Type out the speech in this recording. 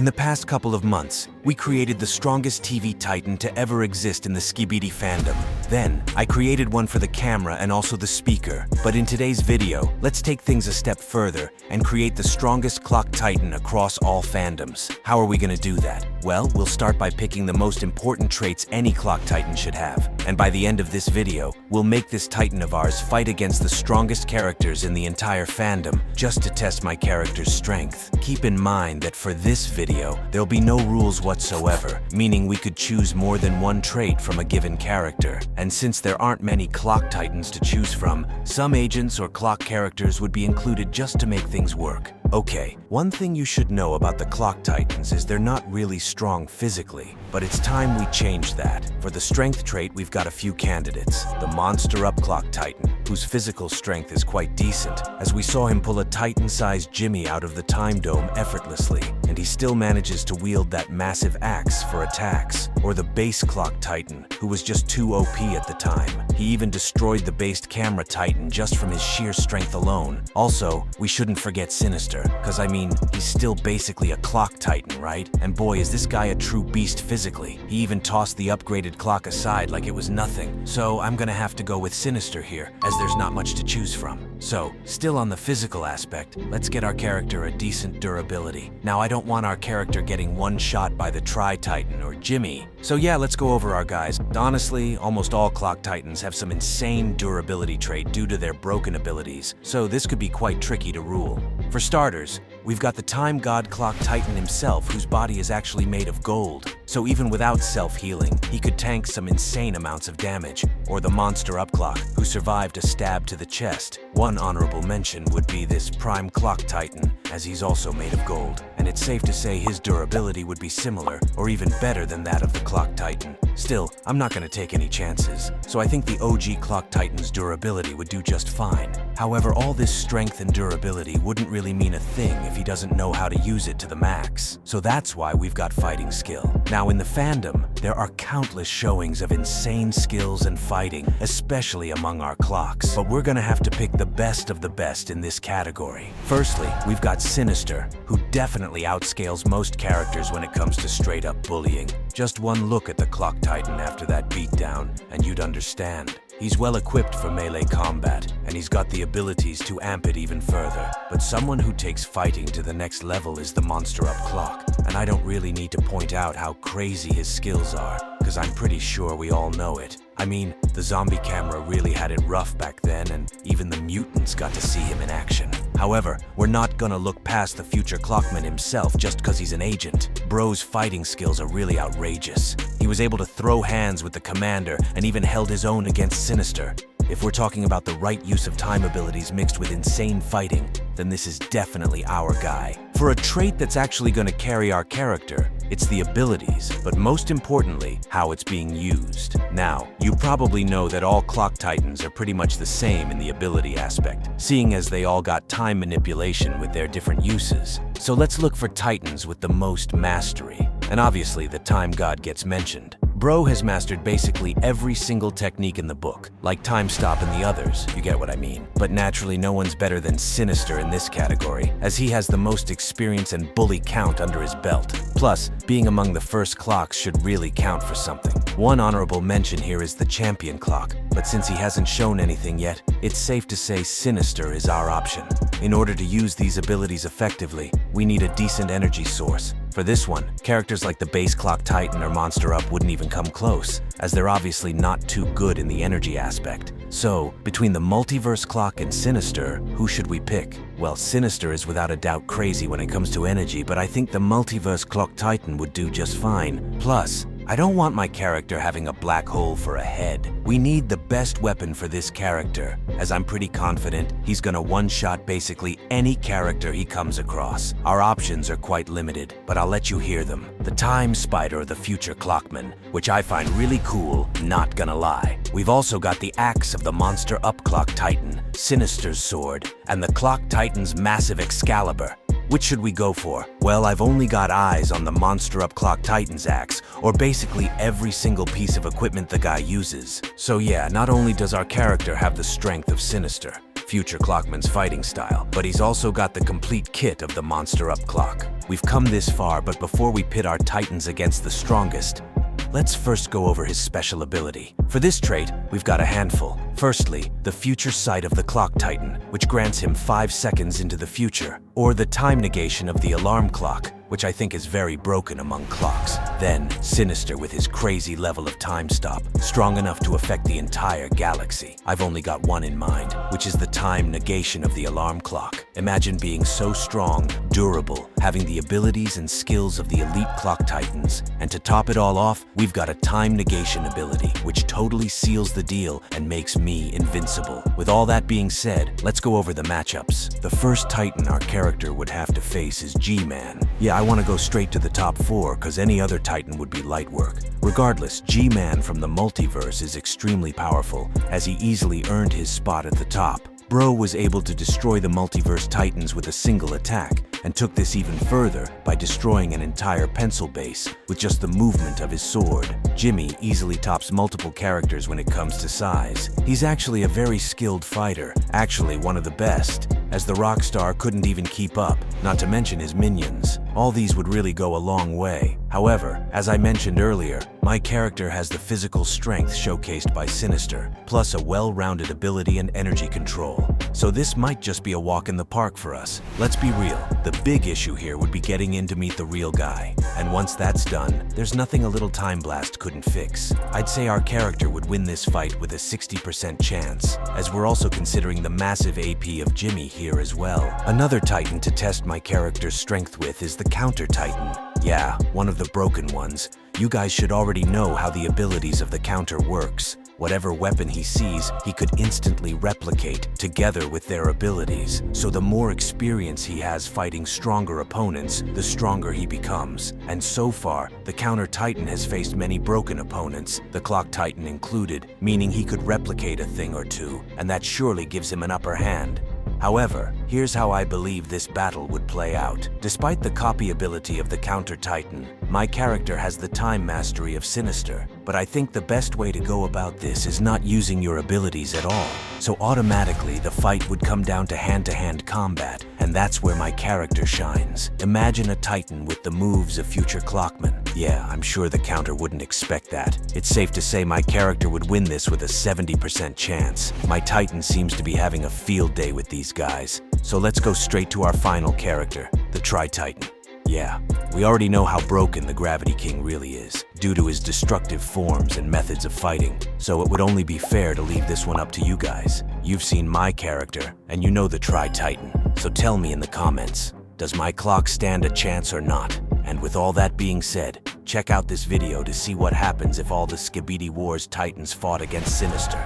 In the past couple of months, we created the strongest TV Titan to ever exist in the Skibidi Fandom. Then, I created one for the camera and also the speaker. But in today's video, let's take things a step further and create the strongest clock Titan across all fandoms. How are we gonna do that? Well, we'll start by picking the most important traits any clock Titan should have. And by the end of this video, we'll make this Titan of ours fight against the strongest characters in the entire fandom, just to test my character's strength. Keep in mind that for this video, there'll be no rules whatsoever, meaning we could choose more than one trait from a given character. And since there aren't many clock Titans to choose from, some agents or clock characters would be included just to make things work. Okay, one thing you should know about the clock Titans is they're not really strong physically, but it's time we change that. For the strength trait, we've got a few candidates. The Monster Up Clock Titan, whose physical strength is quite decent, as we saw him pull a Titan-sized Jimmy out of the Time Dome effortlessly, and he still manages to wield that massive axe for attacks. Or the Base Clock Titan, who was just too OP at the time. He even destroyed the Based Camera Titan just from his sheer strength alone. Also, we shouldn't forget Sinister, cause I mean, he's still basically a clock Titan, right? And boy, is this guy a true beast physically. He even tossed the upgraded clock aside like it was nothing. So I'm gonna have to go with Sinister here, as there's not much to choose from. So, still on the physical aspect, let's get our character a decent durability. Now, I don't want our character getting one shot by the Tri-Titan or Jimmy. So yeah, let's go over our guys. Honestly, almost all clock Titans have some insane durability trait due to their broken abilities, so this could be quite tricky to rule. For starters, we've got the Time God Clock Titan himself, whose body is actually made of gold. So even without self-healing, he could tank some insane amounts of damage. Or the Monster Up Clock, who survived a stab to the chest. One honorable mention would be this Prime Clock Titan, as he's also made of gold. And it's safe to say his durability would be similar, or even better than that of the Clock Titan. Still, I'm not gonna take any chances, so I think the OG Clock Titan's durability would do just fine. However, all this strength and durability wouldn't really mean a thing if he doesn't know how to use it to the max. So that's why we've got fighting skill. Now in the fandom, there are countless showings of insane skills and fighting, especially among our clocks. But we're gonna have to pick the best of the best in this category. Firstly, we've got Sinister, who definitely outscales most characters when it comes to straight up bullying. Just one look at the Clock Titan after that beatdown, and you'd understand. He's well equipped for melee combat, and he's got the abilities to amp it even further. But someone who takes fighting to the next level is the Monster Up Clock, and I don't really need to point out how crazy his skills are, because I'm pretty sure we all know it. I mean, the zombie camera really had it rough back then, and even the mutants got to see him in action. However, we're not gonna look past the future Clockman himself just because he's an agent. Bro's fighting skills are really outrageous. He was able to throw hands with the commander and even held his own against Sinister. If we're talking about the right use of time abilities mixed with insane fighting, then this is definitely our guy. For a trait that's actually gonna carry our character, it's the abilities, but most importantly, how it's being used. Now, you probably know that all Clock Titans are pretty much the same in the ability aspect, seeing as they all got time manipulation with their different uses. So let's look for Titans with the most mastery. And obviously, the Time God gets mentioned. Bro has mastered basically every single technique in the book, like Time Stop and the others, you get what I mean. But naturally, no one's better than Sinister in this category, as he has the most experience and bully count under his belt. Plus, being among the first clocks should really count for something. One honorable mention here is the Champion Clock, but since he hasn't shown anything yet, it's safe to say Sinister is our option. In order to use these abilities effectively, we need a decent energy source. For this one, characters like the Base Clock Titan or Monster Up wouldn't even come close, as they're obviously not too good in the energy aspect. So, between the Multiverse Clock and Sinister, who should we pick? Well, Sinister is without a doubt crazy when it comes to energy, but I think the Multiverse Clock Titan would do just fine. Plus, I don't want my character having a black hole for a head. We need the best weapon for this character, as I'm pretty confident he's gonna one-shot basically any character he comes across. Our options are quite limited, but I'll let you hear them. The Time Spider, the future Clockman, which I find really cool, not gonna lie. We've also got the axe of the Monster Up Clock Titan, Sinister's sword, and the Clock Titan's massive Excalibur. Which should we go for? Well, I've only got eyes on the Monster Up Clock Titan's axe, or basically every single piece of equipment the guy uses. So yeah, not only does our character have the strength of Sinister, Future Clockman's fighting style, but he's also got the complete kit of the Monster Up clock. We've come this far, but before we pit our titans against the strongest, let's first go over his special ability. For this trait, we've got a handful. Firstly, the future sight of the Clock Titan, which grants him 5 seconds into the future, or the time negation of the alarm clock, which I think is very broken among clocks. Then, Sinister with his crazy level of time stop, strong enough to affect the entire galaxy. I've only got one in mind, which is the time negation of the alarm clock. Imagine being so strong, durable, having the abilities and skills of the elite Clock Titans. And to top it all off, we've got a time negation ability, which totally seals the deal and makes me invincible. With all that being said, let's go over the matchups. The first Titan our character would have to face is G-Man. Yeah, I want to go straight to the top 4 because any other Titan would be light work. Regardless, G-Man from the multiverse is extremely powerful, as he easily earned his spot at the top. Bro was able to destroy the multiverse titans with a single attack, and took this even further by destroying an entire pencil base with just the movement of his sword. Jimmy easily tops multiple characters when it comes to size. He's actually a very skilled fighter, actually one of the best, as the rock star couldn't even keep up, not to mention his minions. All these would really go a long way. However, as I mentioned earlier, my character has the physical strength showcased by Sinister, plus a well-rounded ability and energy control. So this might just be a walk in the park for us. Let's be real, the big issue here would be getting in to meet the real guy. And once that's done, there's nothing a little time blast couldn't fix. I'd say our character would win this fight with a 60% chance, as we're also considering the massive AP of Jimmy here as well. Another Titan to test my character's strength with is the Counter Titan. Yeah, one of the broken ones. You guys should already know how the abilities of the Counter works. Whatever weapon he sees, he could instantly replicate, together with their abilities. So the more experience he has fighting stronger opponents, the stronger he becomes. And so far, the Counter Titan has faced many broken opponents, the Clock Titan included, meaning he could replicate a thing or two, and that surely gives him an upper hand. However, here's how I believe this battle would play out. Despite the copy ability of the Counter Titan, my character has the time mastery of Sinister, but I think the best way to go about this is not using your abilities at all. So automatically, the fight would come down to hand-to-hand combat, and that's where my character shines. Imagine a Titan with the moves of Future Clockman. Yeah, I'm sure the Counter wouldn't expect that. It's safe to say my character would win this with a 70% chance. My Titan seems to be having a field day with these guys. So let's go straight to our final character, the Tri-Titan. Yeah, we already know how broken the Gravity King really is, due to his destructive forms and methods of fighting, so it would only be fair to leave this one up to you guys. You've seen my character, and you know the Tri-Titan, so tell me in the comments, does my clock stand a chance or not? And with all that being said, check out this video to see what happens if all the Skibidi Wars Titans fought against Sinister.